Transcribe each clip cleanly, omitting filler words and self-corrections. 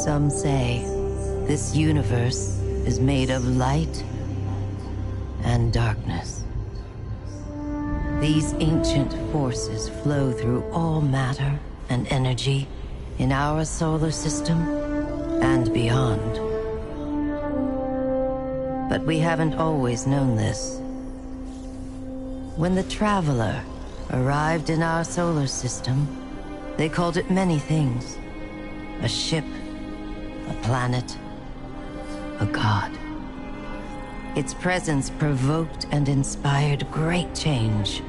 Some say this universe is made of light and darkness. These ancient forces flow through all matter and energy in our solar system and beyond. But we haven't always known this. When the Traveler arrived in our solar system, they called it many things. A ship, a planet, a god. Its presence provoked and inspired great change.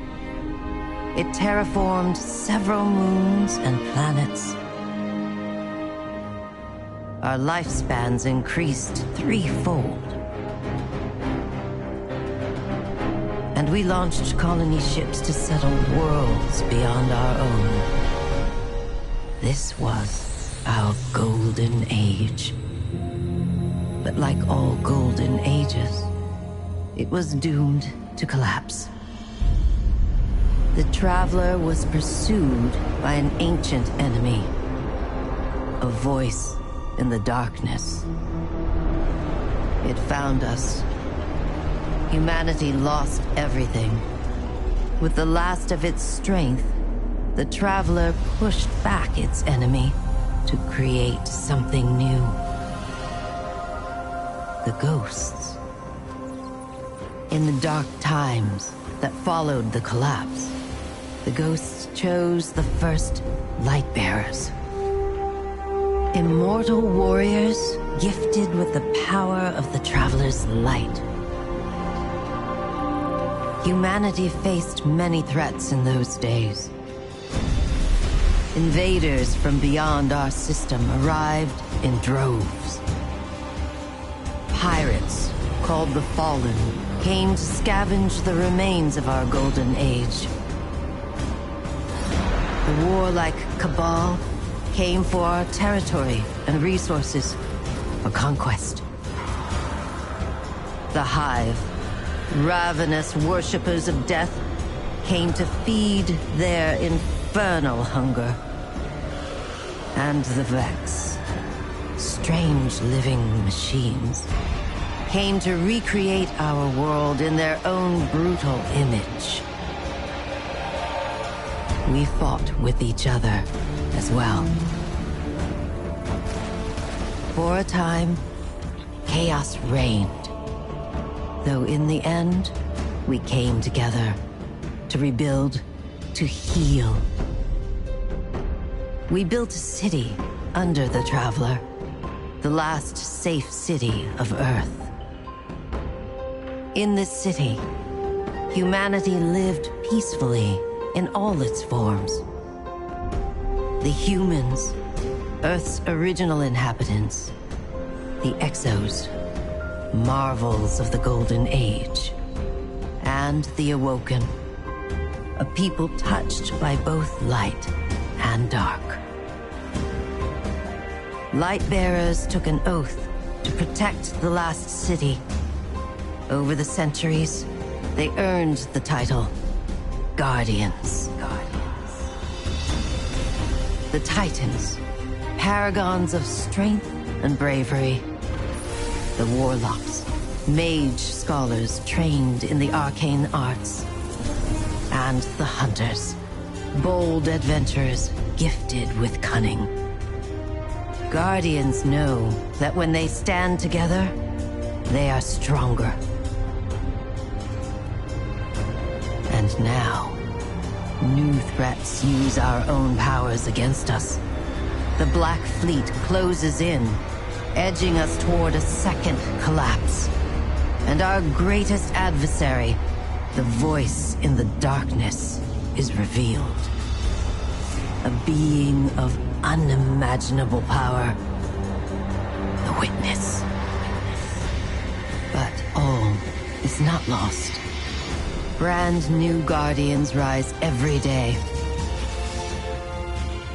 It terraformed several moons and planets. Our lifespans increased threefold. And we launched colony ships to settle worlds beyond our own. This was our golden age. But like all golden ages, it was doomed to collapse. The Traveler was pursued by an ancient enemy, a voice in the darkness. It found us. Humanity lost everything. With the last of its strength, the Traveler pushed back its enemy to create something new. The ghosts. In the dark times that followed the collapse, the ghosts chose the first Lightbearers. Immortal warriors gifted with the power of the Traveler's light. Humanity faced many threats in those days. Invaders from beyond our system arrived in droves. Pirates, called the Fallen, came to scavenge the remains of our golden age. The warlike Cabal came for our territory and resources for conquest. The Hive, ravenous worshippers of death, came to feed their infernal hunger. And the Vex, strange living machines, came to recreate our world in their own brutal image. We fought with each other as well. For a time, chaos reigned. Though in the end, we came together to rebuild, to heal. We built a city under the Traveler, the last safe city of Earth. In this city, humanity lived peacefully in all its forms. The humans, Earth's original inhabitants, the Exos, marvels of the Golden Age, and the Awoken, a people touched by both light and dark. Lightbearers took an oath to protect the last city. Over the centuries, they earned the title Guardians. The Titans, paragons of strength and bravery. The Warlocks, mage scholars trained in the arcane arts. And the Hunters, bold adventurers gifted with cunning. Guardians know that when they stand together, they are stronger. And now, new threats use our own powers against us. The Black Fleet closes in, edging us toward a second collapse. And our greatest adversary, the voice in the darkness, is revealed. A being of unimaginable power. The Witness. But all is not lost. Brand new Guardians rise every day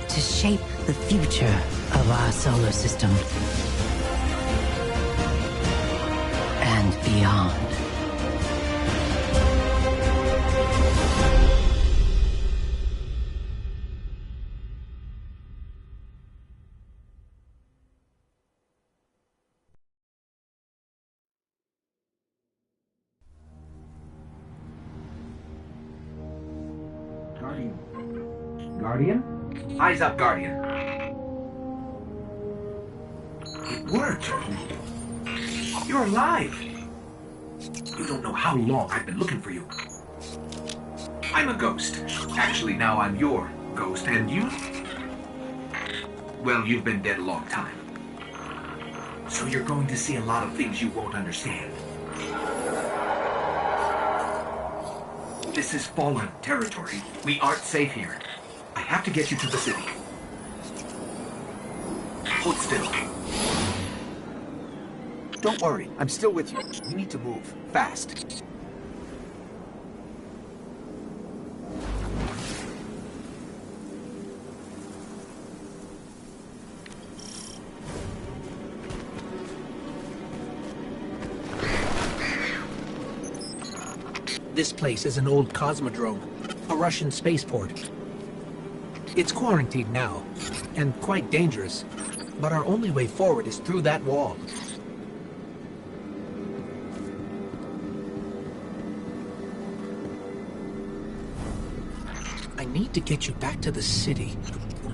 to shape the future of our solar system and beyond. Guardian? Eyes up, Guardian. It worked. You're alive. You don't know how long I've been looking for you. I'm a ghost. Actually, now I'm your ghost, and you? Well, you've been dead a long time. So you're going to see a lot of things you won't understand. This is fallen territory. We aren't safe here. I have to get you to the city. Hold still. Don't worry, I'm still with you. We need to move. Fast. This place is an old cosmodrome, a Russian spaceport. It's quarantined now, and quite dangerous, but our only way forward is through that wall. I need to get you back to the city.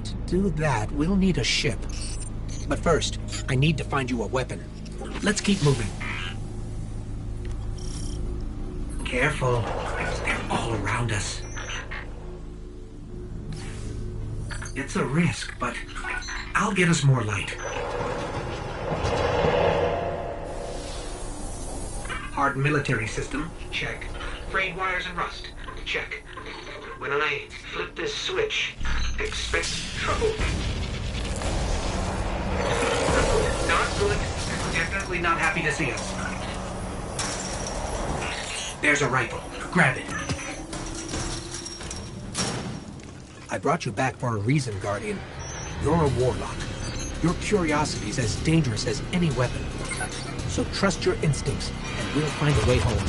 To do that, we'll need a ship. But first, I need to find you a weapon. Let's keep moving. Careful. They're all around us. It's a risk, but I'll get us more light. Hardened military system, check. Frayed wires and rust, check. When I flip this switch, expect trouble. Not good. Definitely not happy to see us. There's a rifle. Grab it. I brought you back for a reason, Guardian. You're a warlock. Your curiosity's as dangerous as any weapon. So trust your instincts, and we'll find a way home.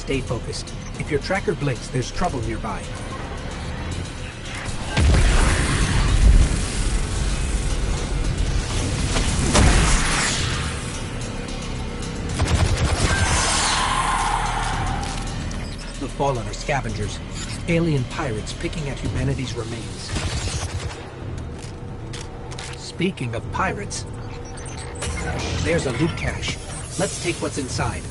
Stay focused. If your tracker blinks, there's trouble nearby. The Fallen are scavengers. Alien pirates picking at humanity's remains. Speaking of pirates, there's a loot cache. Let's take what's inside.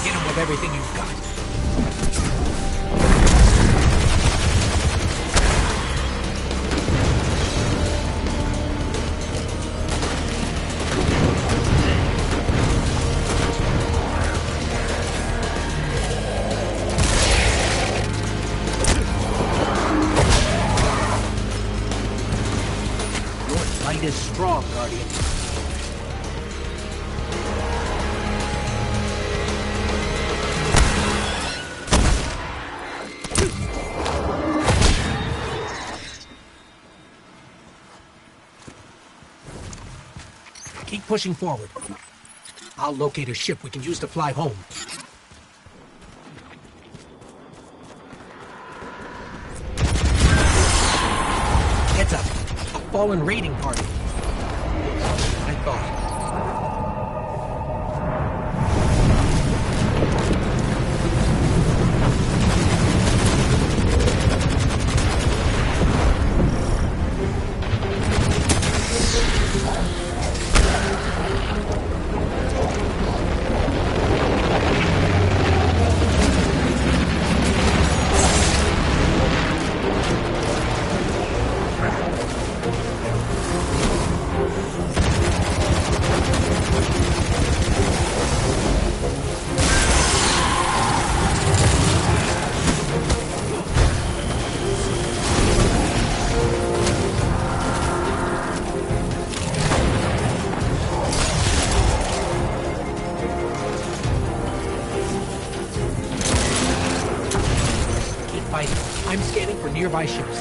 Get him with everything you've got. Your fight is strong, Guardian. Keep pushing forward. I'll locate a ship we can use to fly home. Heads up. A Fallen raiding party. I thought. I'm scanning for nearby ships.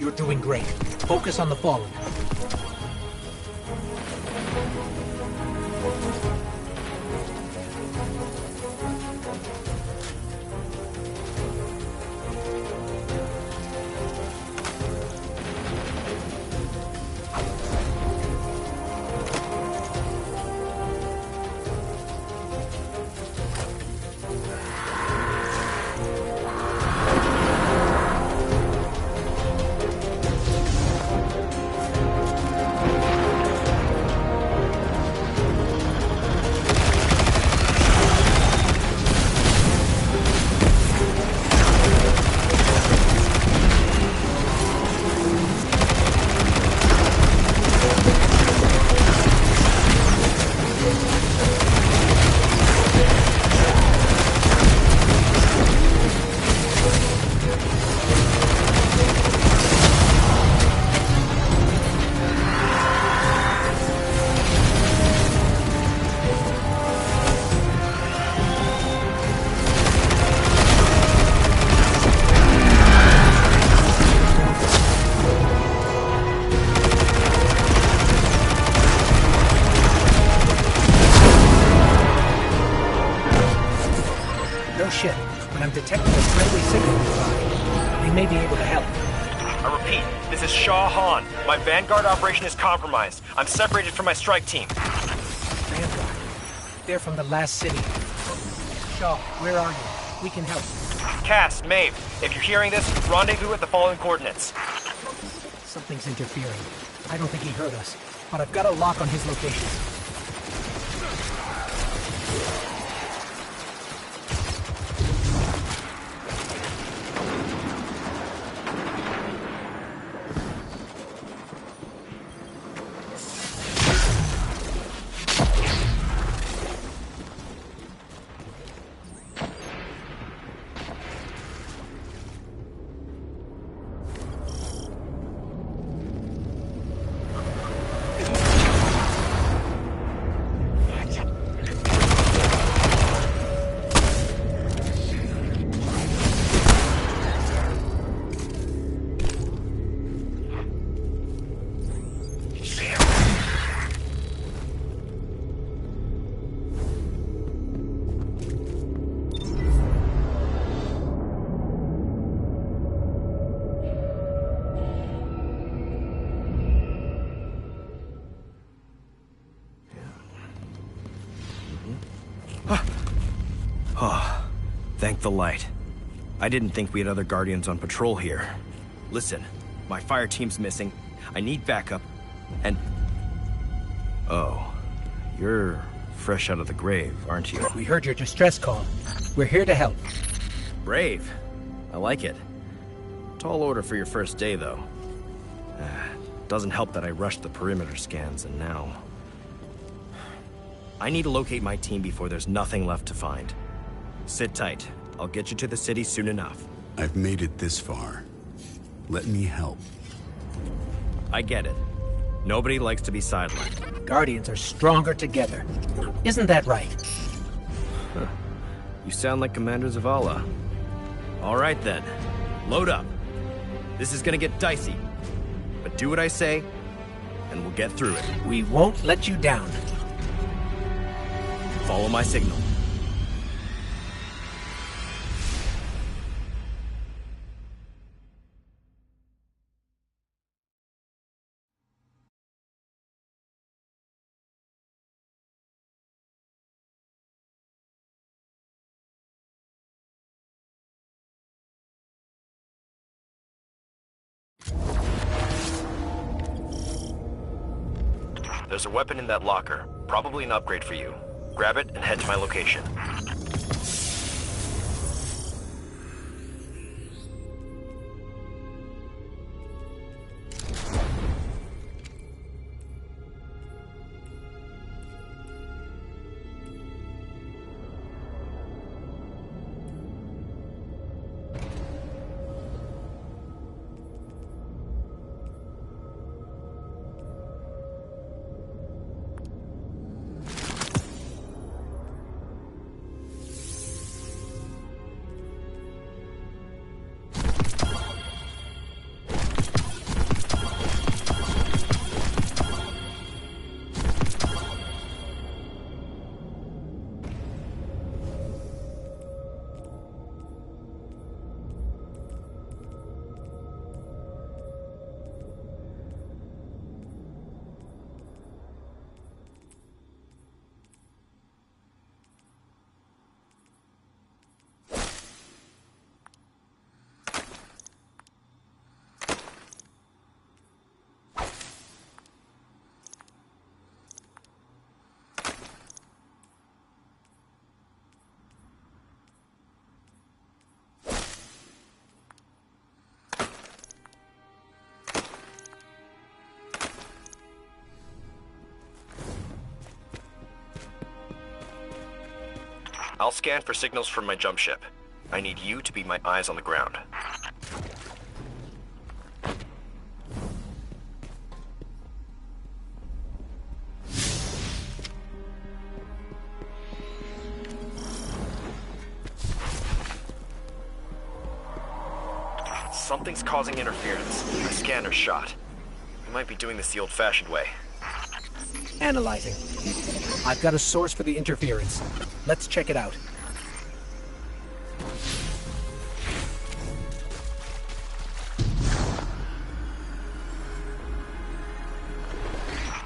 You're doing great. Focus on the Fallen. No ship, but I'm detecting a friendly signal nearby. They may be able to help. I repeat, this is Shaw Han. My Vanguard operation is compromised. I'm separated from my strike team. Vanguard? They're from the last city. Shaw, where are you? We can help. Cass, Maeve, if you're hearing this, rendezvous at the following coordinates. Something's interfering. I don't think he heard us, but I've got a lock on his location. Thank the light. I didn't think we had other Guardians on patrol here. Listen, my fire team's missing. I need backup, and... Oh, you're fresh out of the grave, aren't you? We heard your distress call. We're here to help. Brave. I like it. Tall order for your first day, though. Doesn't help that I rushed the perimeter scans, and now... I need to locate my team before there's nothing left to find. Sit tight. I'll get you to the city soon enough. I've made it this far. Let me help. I get it. Nobody likes to be sidelined. Guardians are stronger together. Isn't that right? You sound like Commander Zavala. All right then. Load up. This is gonna get dicey. But do what I say, and we'll get through it. We won't let you down. Follow my signal. There's a weapon in that locker. Probably an upgrade for you. Grab it and head to my location. I'll scan for signals from my jump ship. I need you to be my eyes on the ground. Something's causing interference. My scanner's shot. We might be doing this the old-fashioned way. Analyzing. I've got a source for the interference. Let's check it out.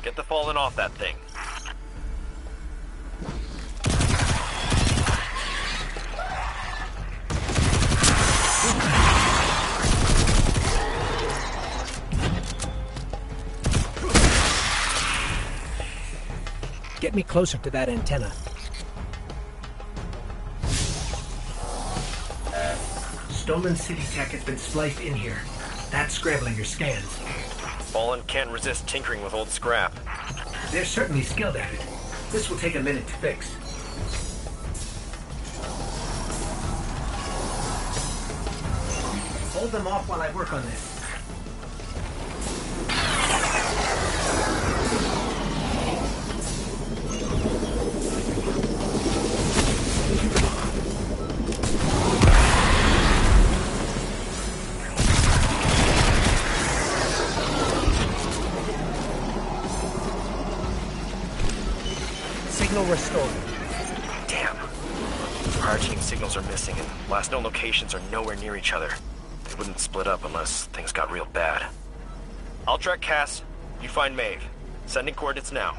Get the fallen off that thing. get me closer to that antenna. Stolen city tech has been spliced in here. That's scrambling your scans. Fallen can't resist tinkering with old scrap. They're certainly skilled at it. This will take a minute to fix. Hold them off while I work on this. Signal restored. Damn. Our team signals are missing, and last known locations are nowhere near each other. They wouldn't split up unless things got real bad. I'll track Cass. You find Maeve. Sending coordinates now.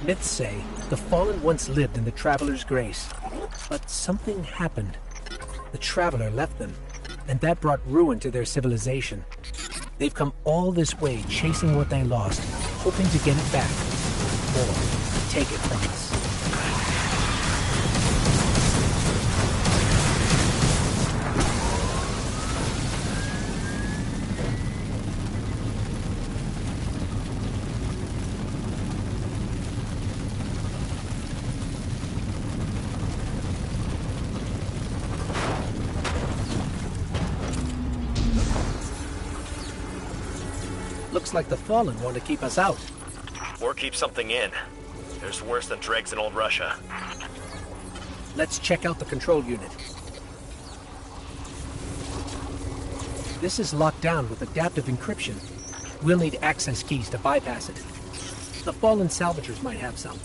Myths say the Fallen once lived in the Traveler's Grace, but something happened. The Traveler left them, and that brought ruin to their civilization. They've come all this way chasing what they lost, hoping to get it back, or take it from us. Looks like the Fallen want to keep us out. Or keep something in. There's worse than dregs in old Russia. Let's check out the control unit. This is locked down with adaptive encryption. We'll need access keys to bypass it. The Fallen salvagers might have some.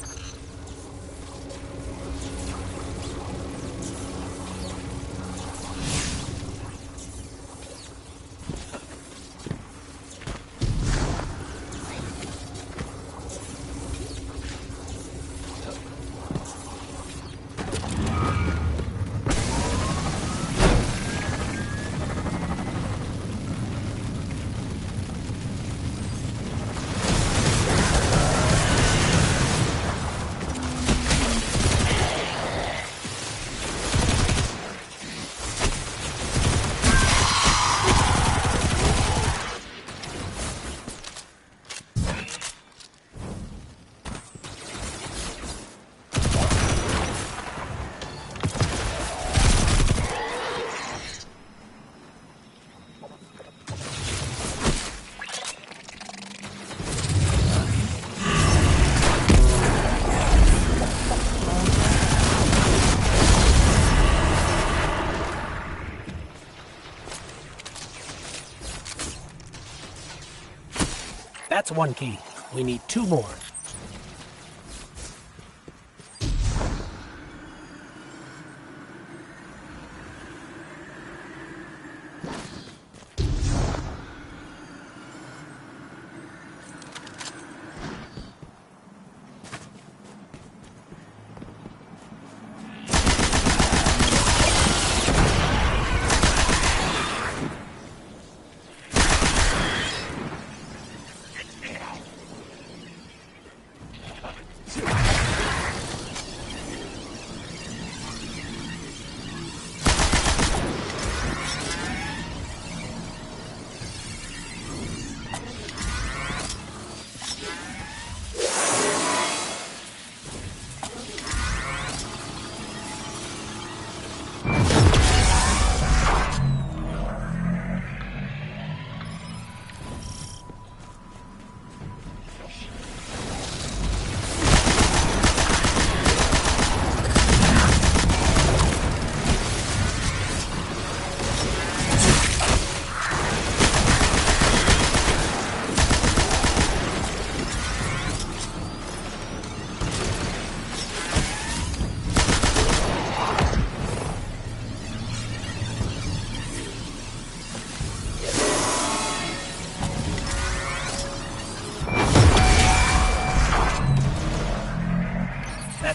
That's one key. We need two more.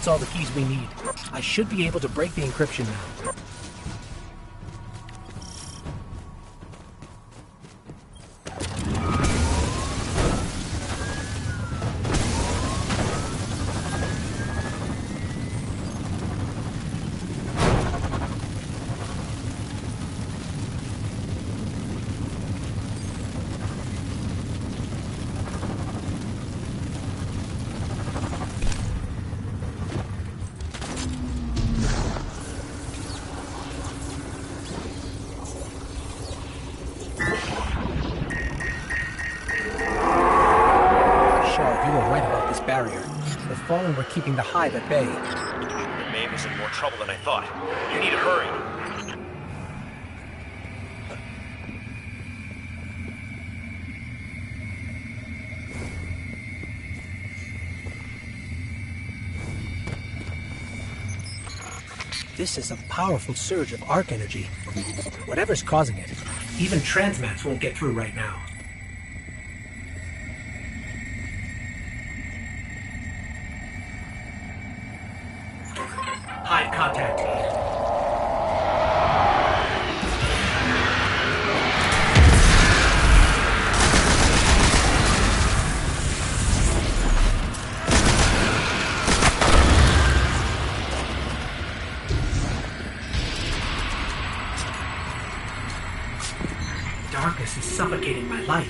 That's all the keys we need. I should be able to break the encryption now. The Fallen were keeping the Hive at bay. The Maeve is in more trouble than I thought. You need to hurry. This is a powerful surge of arc energy. Whatever's causing it, even transmats won't get through right now. Hive contact. Darkness is suffocating my light.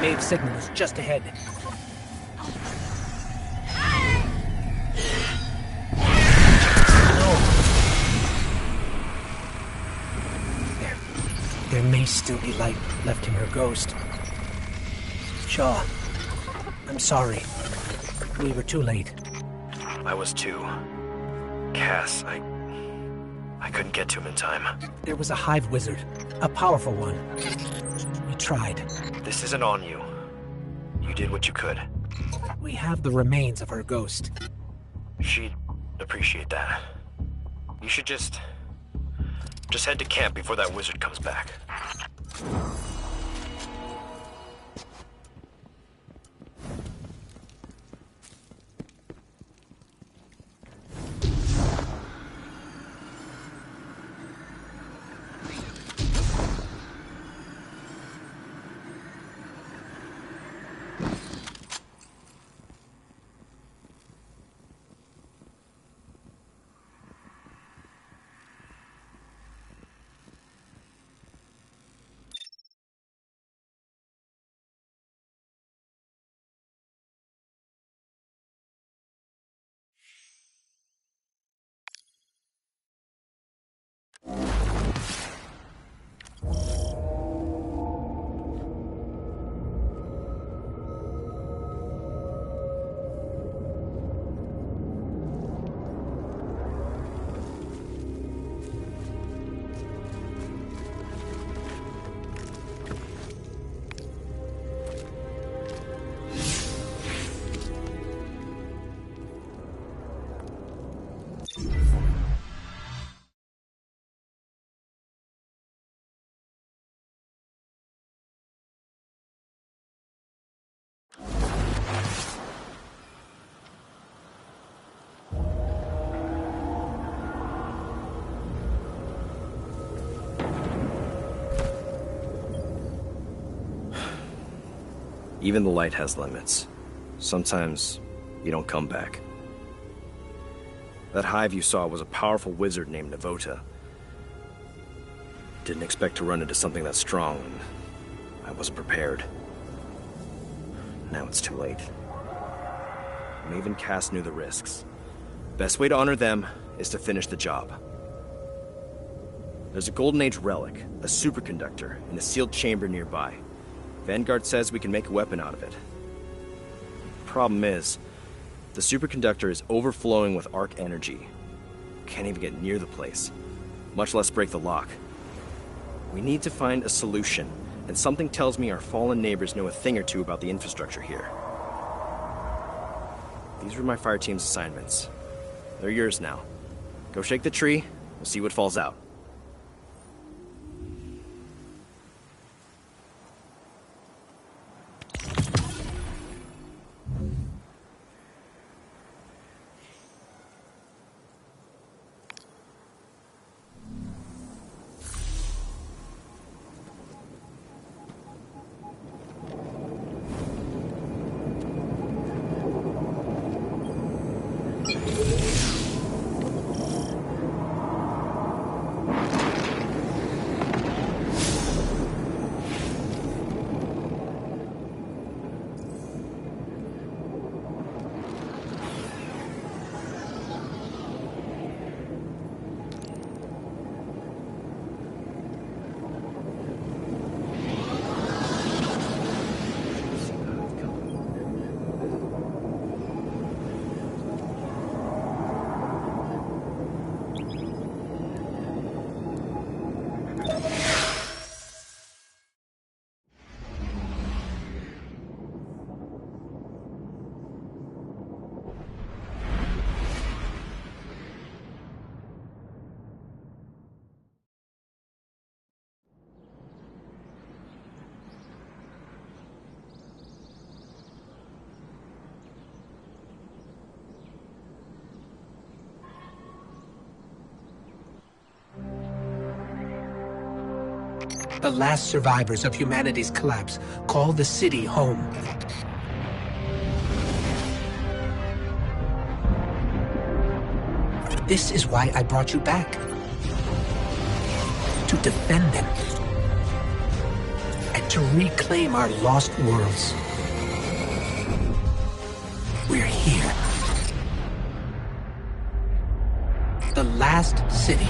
Maeve signal is just ahead. There may still be light left in her ghost. Shaw, I'm sorry. We were too late. I was too. Cass, I couldn't get to him in time. There was a Hive wizard, a powerful one. We tried. This isn't on you. You did what you could. We have the remains of her ghost. She'd appreciate that. You should just head to camp before that wizard comes back. Even the light has limits. Sometimes you don't come back. That hive you saw was a powerful wizard named Navota. Didn't expect to run into something that strong, and I wasn't prepared. Now it's too late. Maeve and Cass knew the risks. Best way to honor them is to finish the job. There's a Golden Age relic, a superconductor, in a sealed chamber nearby. Vanguard says we can make a weapon out of it. Problem is, the superconductor is overflowing with arc energy. Can't even get near the place, much less break the lock. We need to find a solution And something tells me our fallen neighbors know a thing or two about the infrastructure here. These were my fire team's assignments. They're yours now. Go shake the tree, we'll see what falls out. The last survivors of humanity's collapse call the city home. This is why I brought you back. To defend them. And to reclaim our lost worlds. We're here. The last city.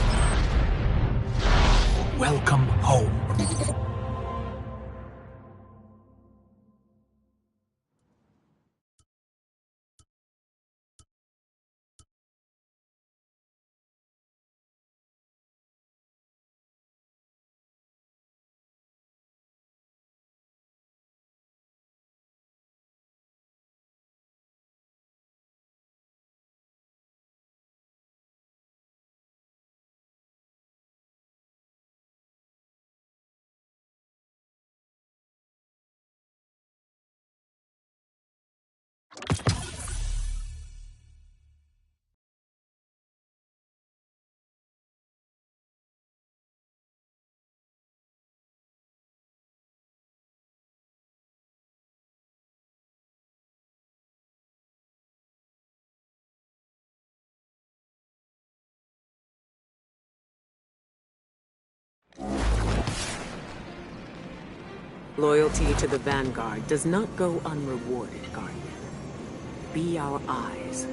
Welcome home. Loyalty to the Vanguard does not go unrewarded, Guardian. Be our eyes.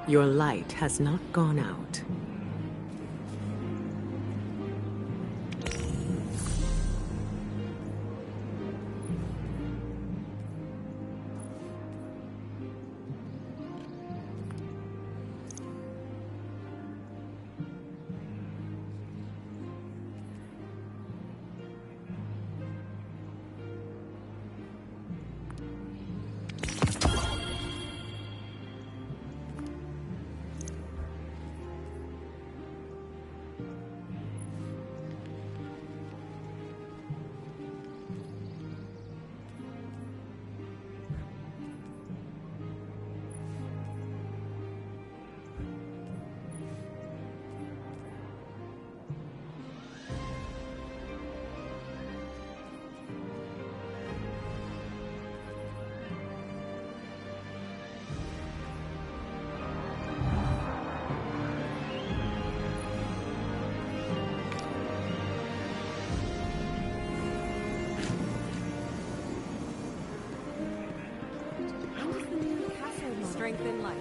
Your light has not gone out. Strength in life.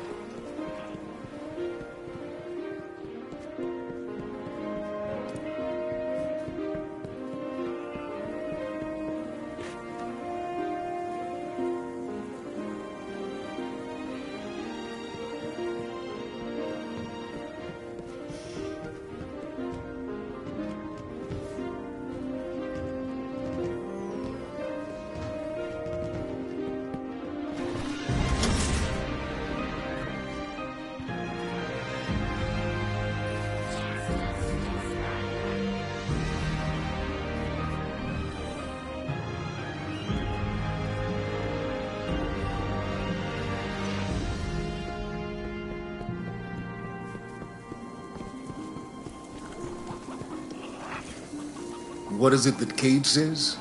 What is it that Cage says?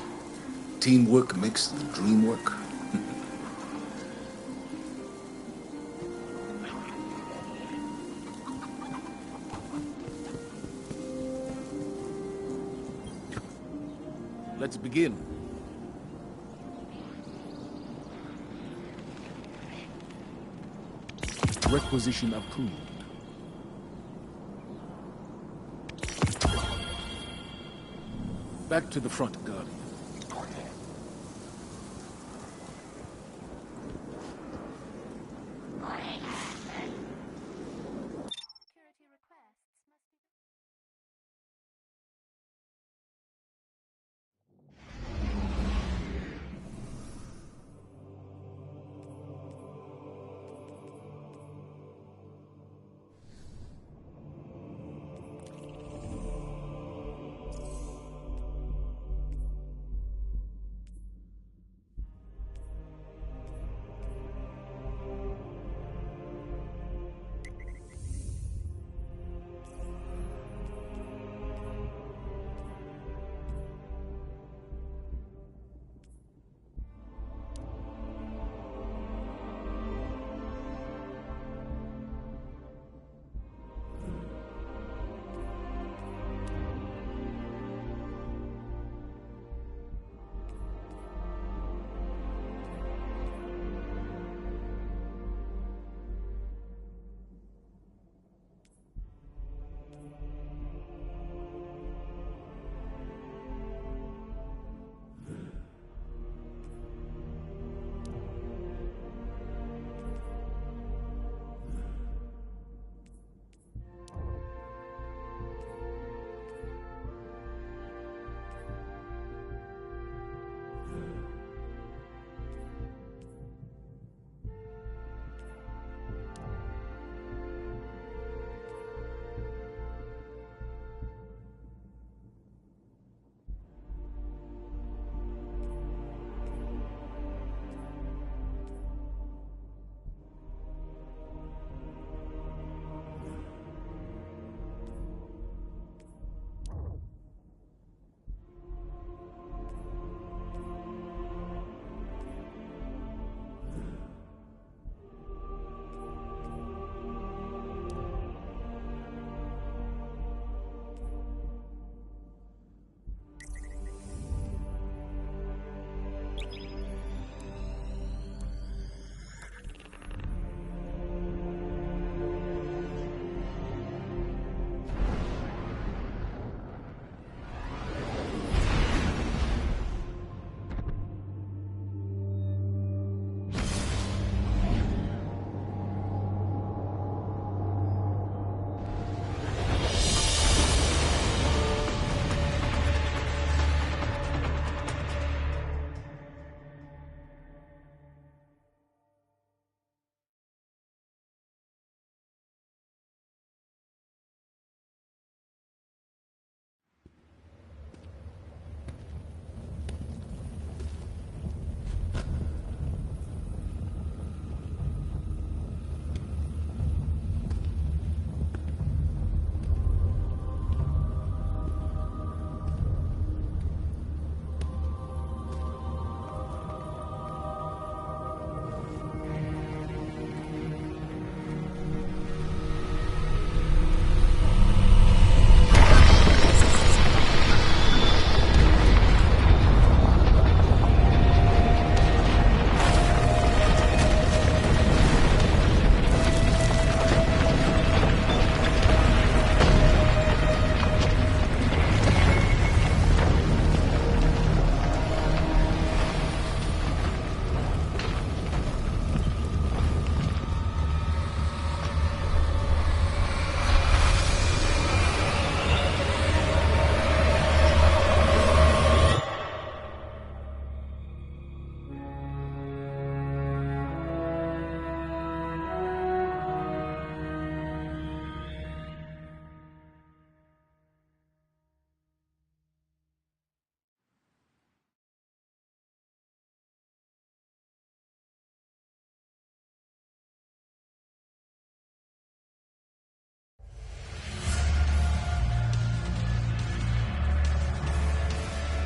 Teamwork makes the dream work. Let's begin. Requisition approved. Back to the front, Guardian.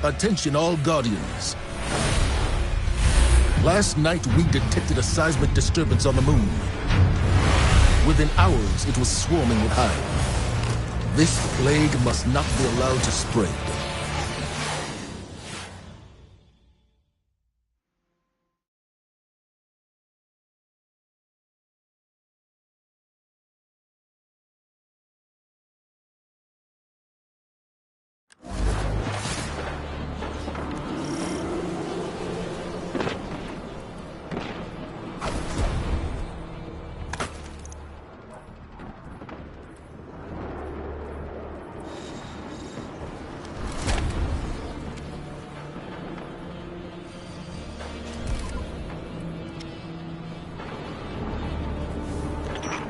Attention all Guardians. Last night we detected a seismic disturbance on the moon. Within hours it was swarming with Hive. This plague must not be allowed to spread.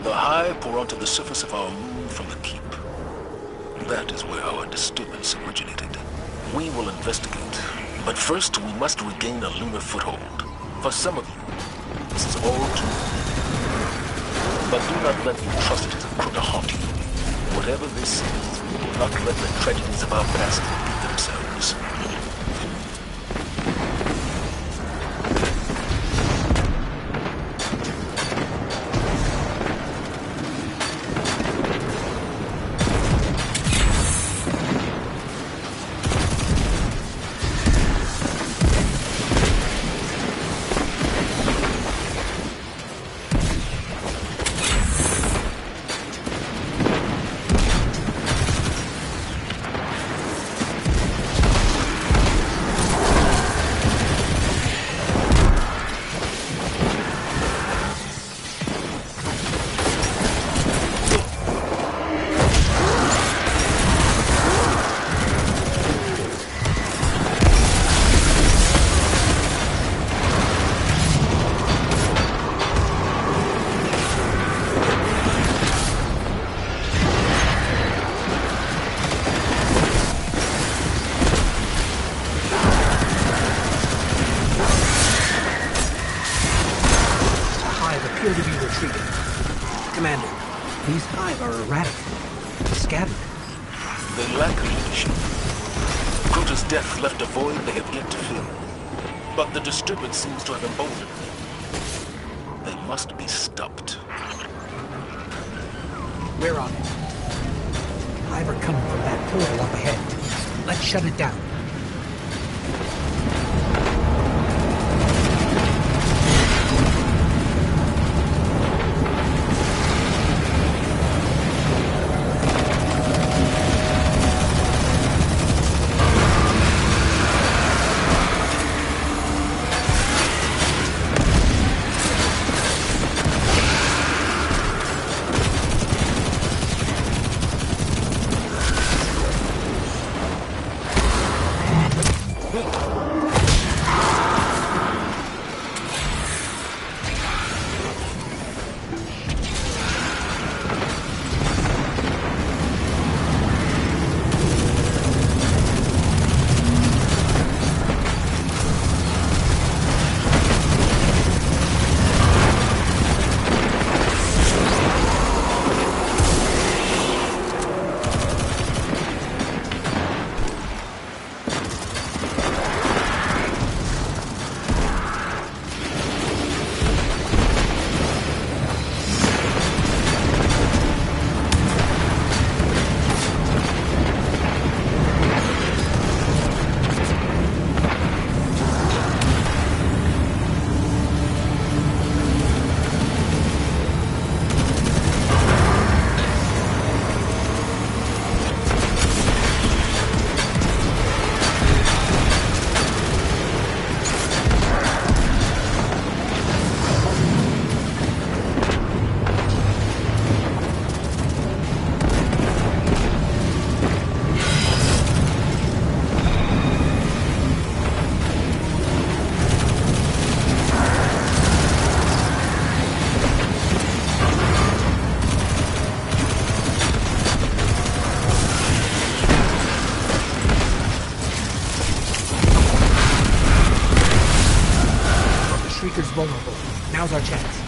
The Hive pour onto the surface of our moon from the keep. That is where our disturbance originated. We will investigate, but first we must regain a lunar foothold. For some of you, this is all too new. But do not let the atrocities of Crota haunt you. Whatever this is, we will not let the tragedies of our past repeat themselves. appear to be retreating. Commander, these Hive are erratic, scattered. They lack leadership. Crota's death left a void they have yet to fill. But the disturbance seems to have emboldened them. They must be stopped. We're on it. Hive are coming from that portal up ahead. Let's shut it down. Shrieker's vulnerable. Now's our chance.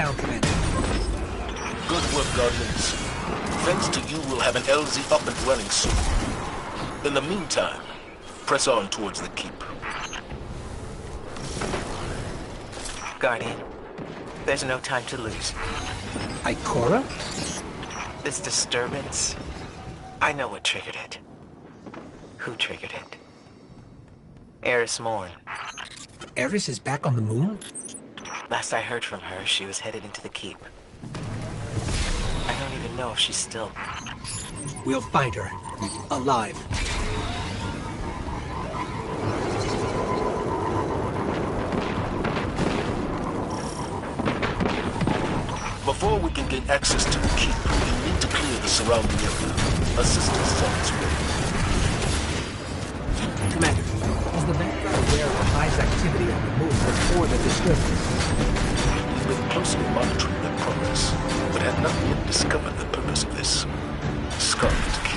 down, Commander. Good work, Guardians. Thanks to you, we'll have an LZ up and running soon. In the meantime, press on towards the keep. Guardian, there's no time to lose. Ikora? This disturbance, I know what triggered it. Who triggered it? Eris Morn. Eris is back on the moon? Last I heard from her, she was headed into the keep. I don't even know if she's still... We'll find her. Alive. Before we can gain access to the keep, we need to clear the surrounding area. Assistance is on its way. Commander, is the Vanguard aware of the Hive's activity on the moon before the disturbance? We've been closely monitoring their progress, but have not yet discovered the purpose of this Scarlet Keep.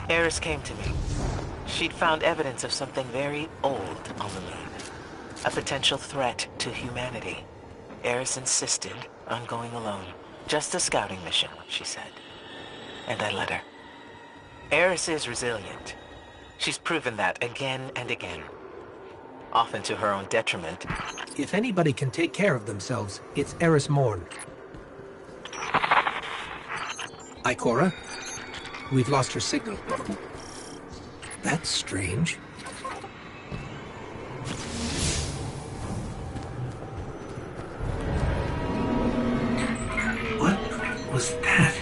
Eris came to me. She'd found evidence of something very old on the moon. A potential threat to humanity. Eris insisted on going alone. Just a scouting mission, she said. And I let her. Eris is resilient. She's proven that again and again. Often to her own detriment. If anybody can take care of themselves, it's Eris Morn. Ikora? We've lost her signal. That's strange. What was that?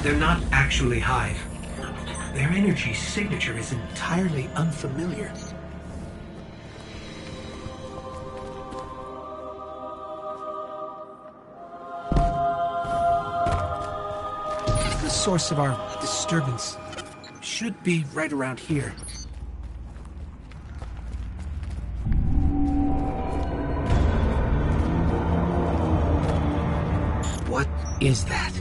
They're not actually Hive. Their energy signature is entirely unfamiliar. The source of our disturbance should be right around here. What is that?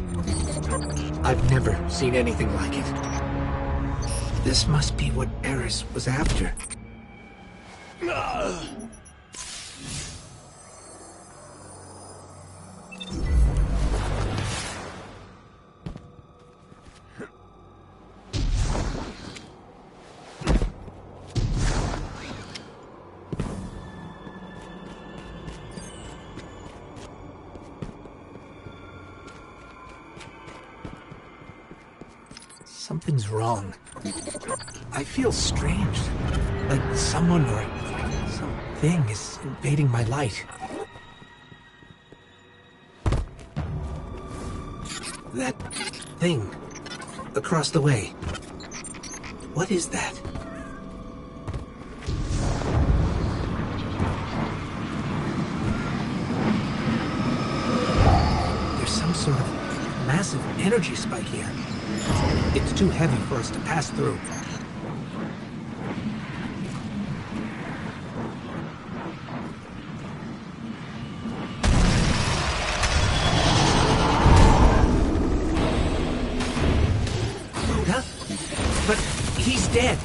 I've never seen anything like it. This must be what Eris was after. Something's wrong. I feel strange. Like someone or something is invading my light. That thing across the way. What is that? There's some sort of massive energy spike here. It's too heavy for us to pass through. Huh? But he's dead.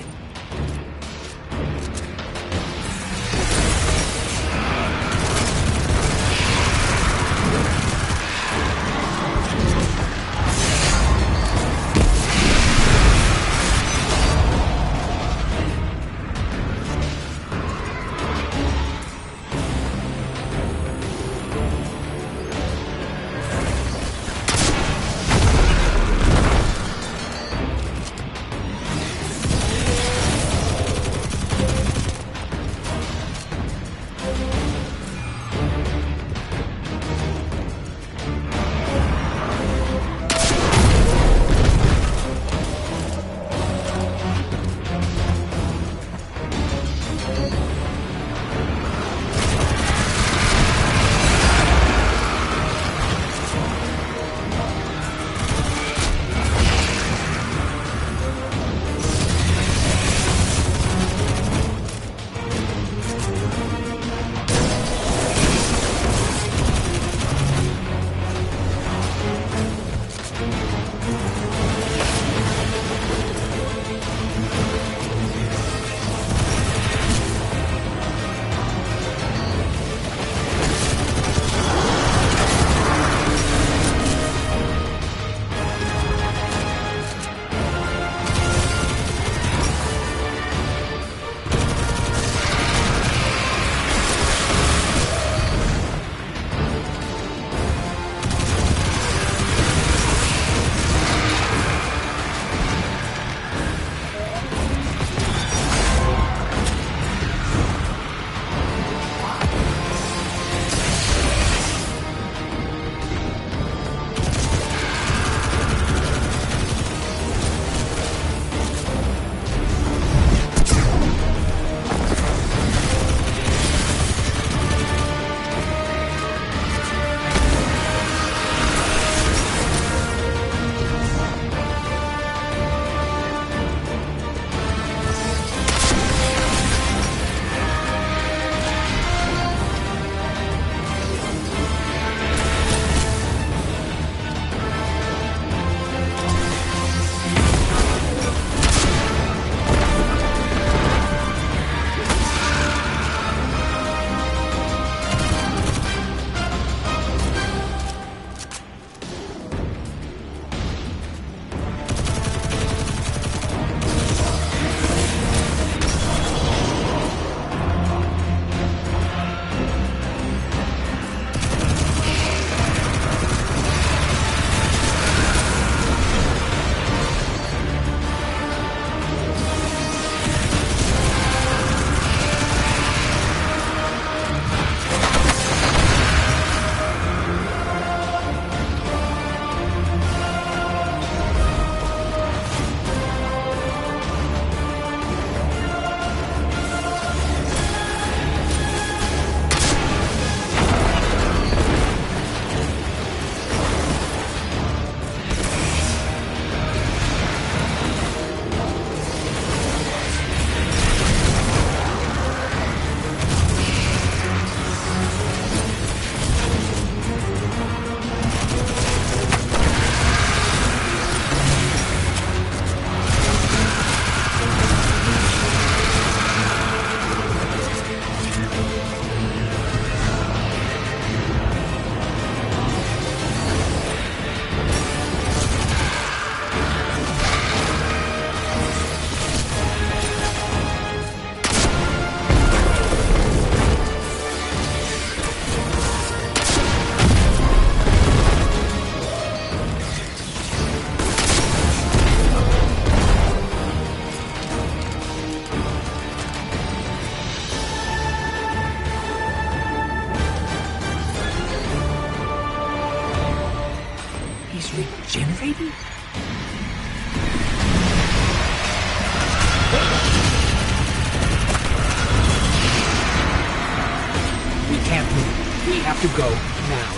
We have to go now.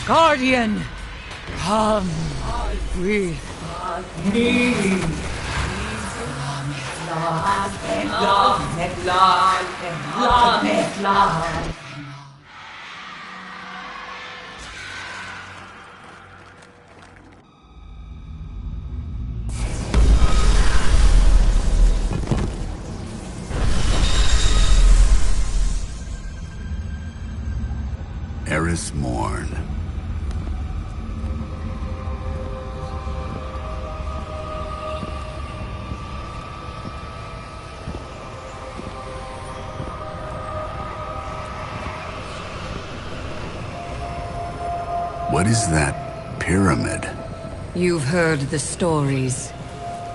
Guardian, come. We need. Eris Morn. What is that pyramid? You've heard the stories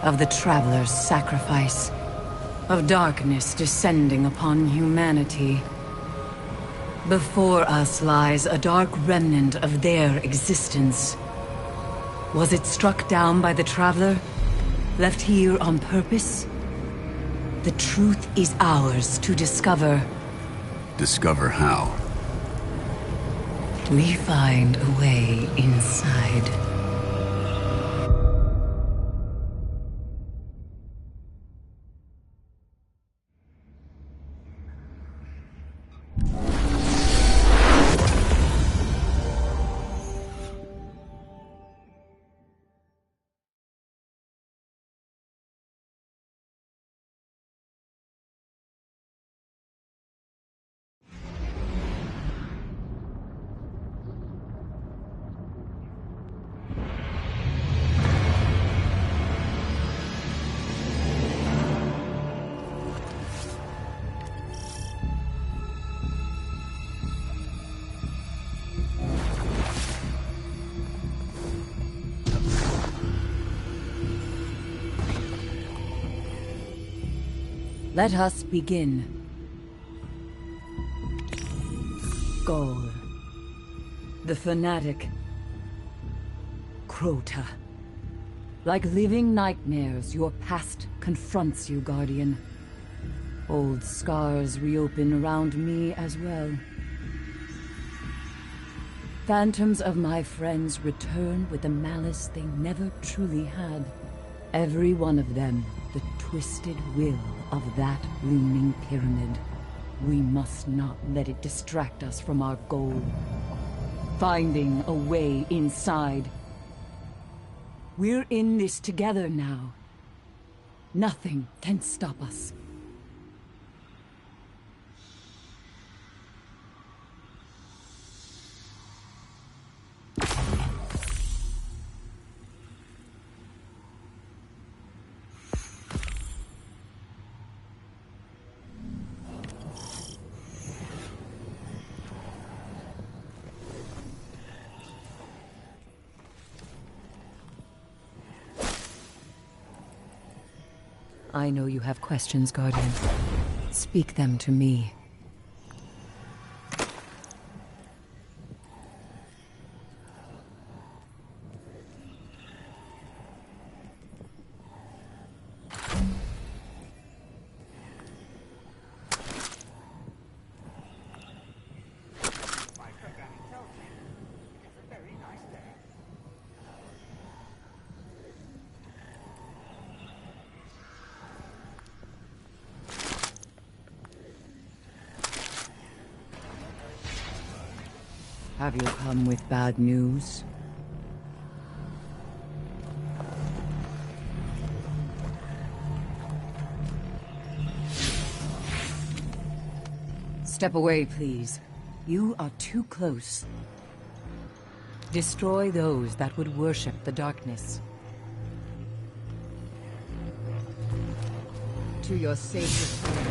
of the Traveler's sacrifice, of darkness descending upon humanity. Before us lies a dark remnant of their existence. Was it struck down by the Traveler? Left here on purpose? The truth is ours to discover. Discover how? We find a way inside. Let us begin. Ghaul. The fanatic. Crota. Like living nightmares, your past confronts you, Guardian. Old scars reopen around me as well. Phantoms of my friends return with a malice they never truly had. Every one of them, the twisted will of that looming pyramid. We must not let it distract us from our goal. Finding a way inside. We're in this together now. Nothing can stop us. I know you have questions, Guardian. Speak them to me. Have you come with bad news? Step away, please. You are too close. Destroy those that would worship the darkness. To your sacred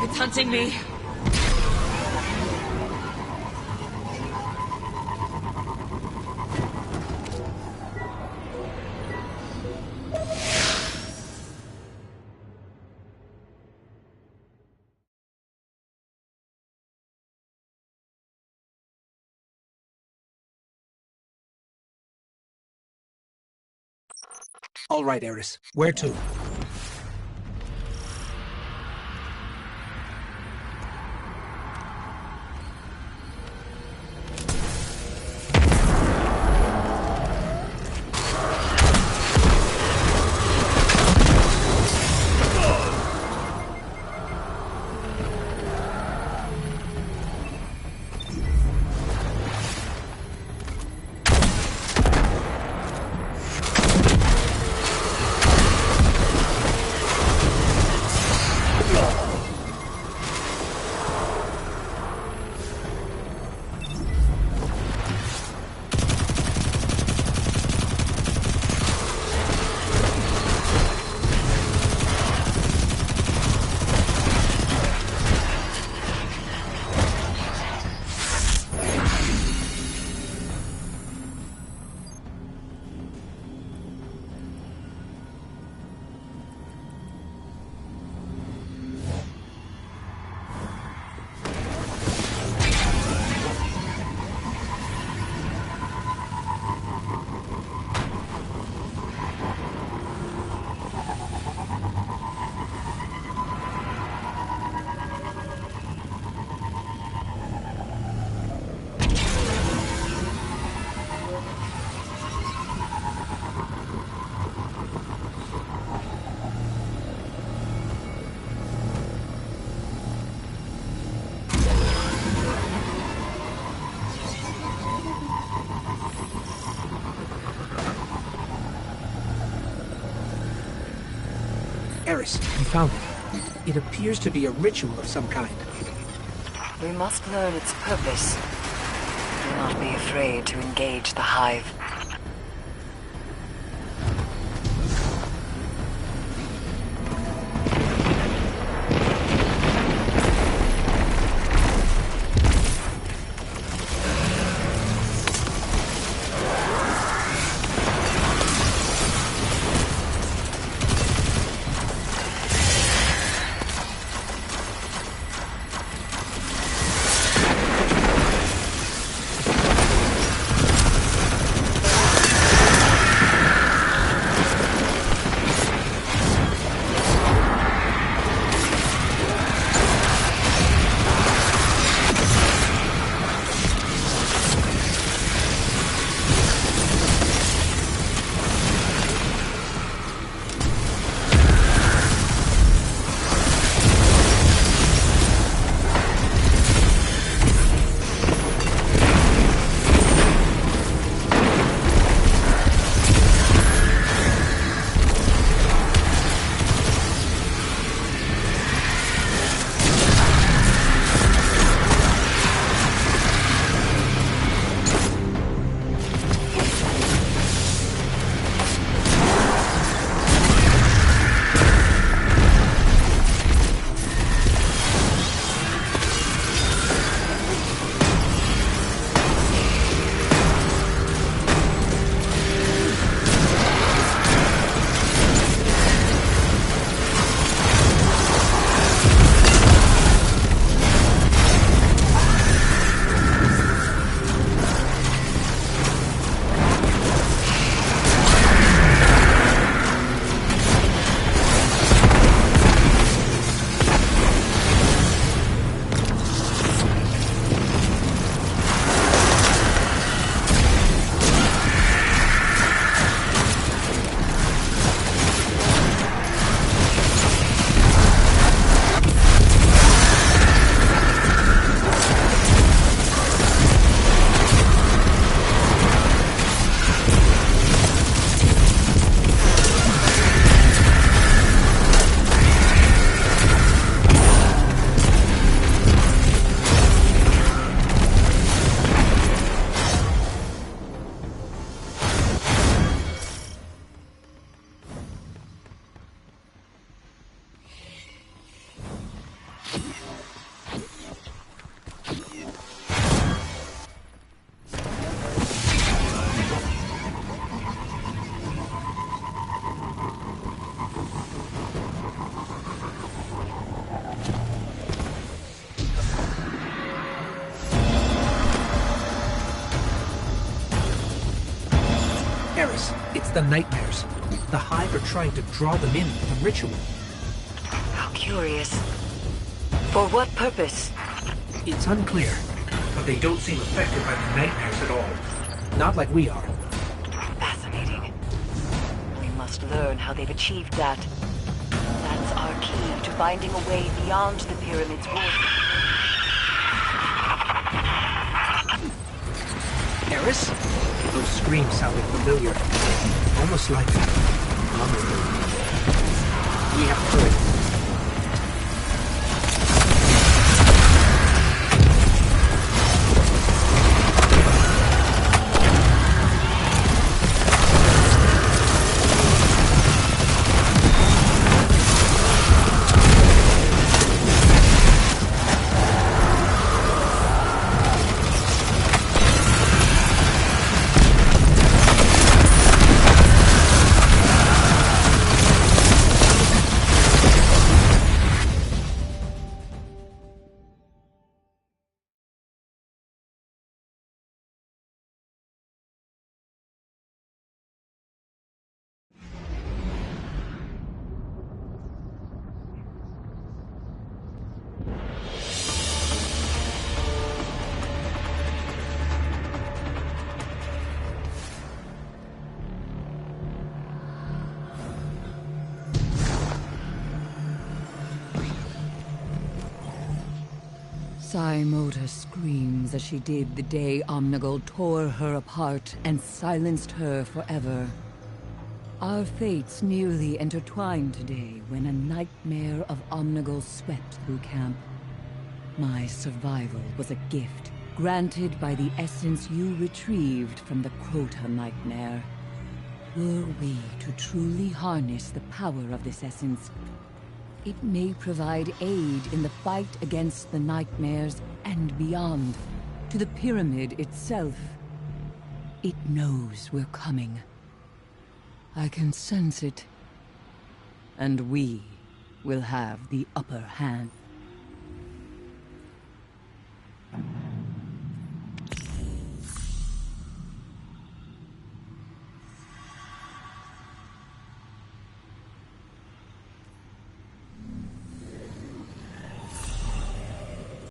It's hunting me. All right, Eris. Where to? Eris, we found it. It appears to be a ritual of some kind. We must learn its purpose. Do not be afraid to engage the Hive. It's the nightmares. The Hive are trying to draw them in with the ritual. How curious. For what purpose? It's unclear, but they don't seem affected by the nightmares at all. Not like we are. Fascinating. We must learn how they've achieved that. That's our key to finding a way beyond the pyramid's wall. Eris? Those screams sounded familiar. Almost like Mama's doing. We have to hurry. Saimota screams as she did the day Omnigul tore her apart and silenced her forever. Our fates nearly intertwined today when a nightmare of Omnigul swept through camp. My survival was a gift granted by the essence you retrieved from the Crota nightmare. Were we to truly harness the power of this essence, it may provide aid in the fight against the nightmares and beyond, to the pyramid itself. It knows we're coming. I can sense it. And we will have the upper hand.